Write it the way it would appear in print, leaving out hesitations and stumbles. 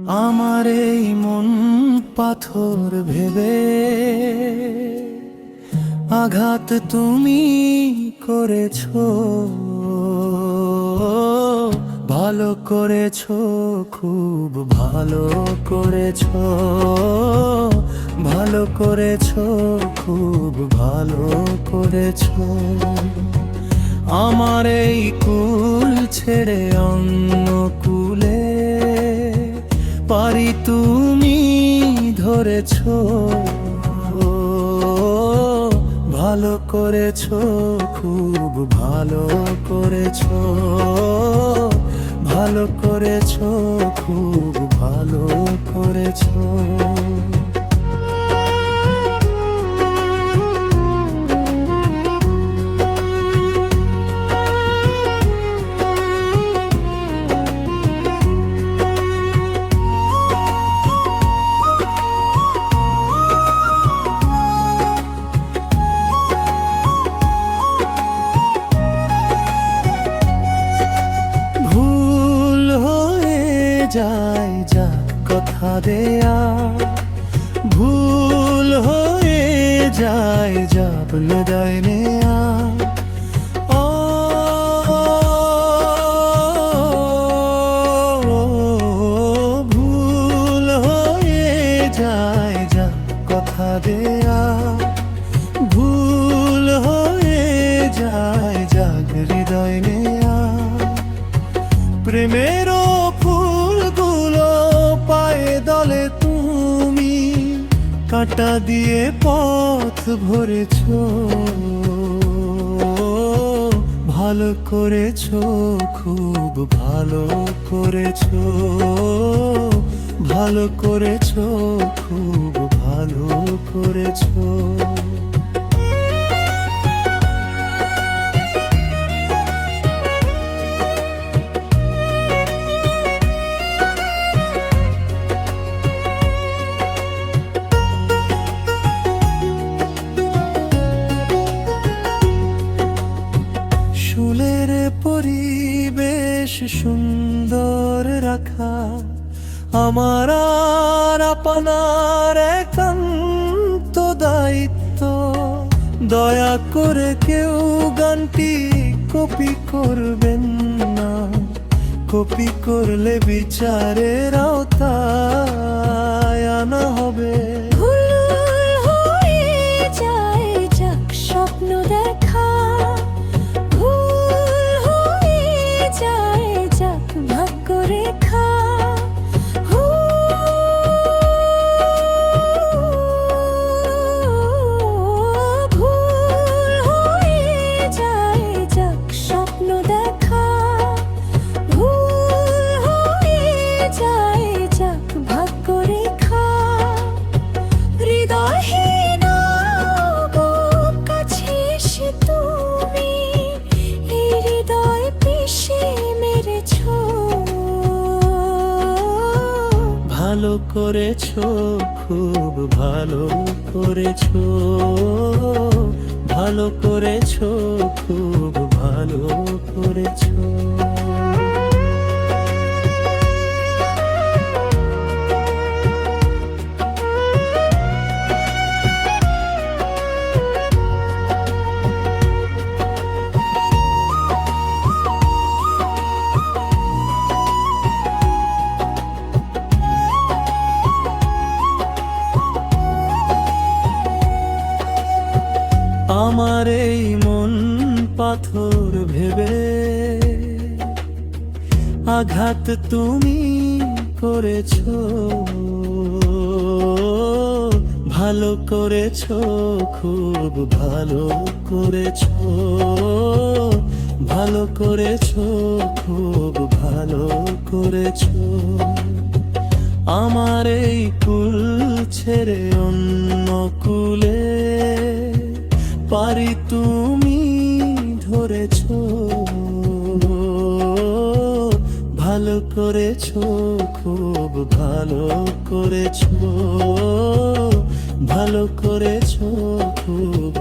আমার এই মন পাথর ভেবে আঘাত তুমি করেছো, ভালো করেছো, খুব ভালো করেছো, ভালো করেছো, খুব ভালো করেছো। আমার এই কুল ছেড়ে অন্য কুলে পারি তুমি ধরেছো, ভালো করেছো, খুব ভালো করেছো, ভালো করেছো, খুব ভালো করেছো। যায় যা কথা দেয়া, ভুল হয়ে যায় যা বিদায় নেয়া। ভুল হয়ে যায় যা কথা দেয়া, ভুল হয়ে যায় যা হৃদয় নেয়া। প্রেমেরও দলে তুমি কাঁটা দিয়ে পথ ভরেছো, ভালো করেছো, খুব ভালো করেছো, ভালো করেছো, খুব ভালো করেছো। ফুলের পরিবেশ সুন্দর রাখা আমার আর আপনার একান্ত দায়িত্ব। দয়া করে কেউ গানটি কপি করবেন না, কপি করলে বিচারের আওতায় আনা হবে। স্বপ্ন দেখা ভাগ্য রেখা, ভুল হয়ে যায় যাক স্বপ্ন দেখা, ভুল হয়ে যায় যাক ভাগ্য রেখা। হৃদয়হীন কাছে এসে তুমি এই হৃদয় পিষে মেরেছো, ভালো করেছো, খুব ভালো করেছো, ভালো করেছো, খুব ভালো করেছো। আমার এই মন পাথর ভেবে আঘাত তুমি করেছো, ভালো করেছো, খুব ভালো করেছো, ভালো করেছো, খুব ভালো করেছো। আমার এই কুল ছেড়ে অন্য কুলে পারি তুমি ধরেছো, ভালো করেছো, খুব ভালো করেছো, ভালো করেছো, খুব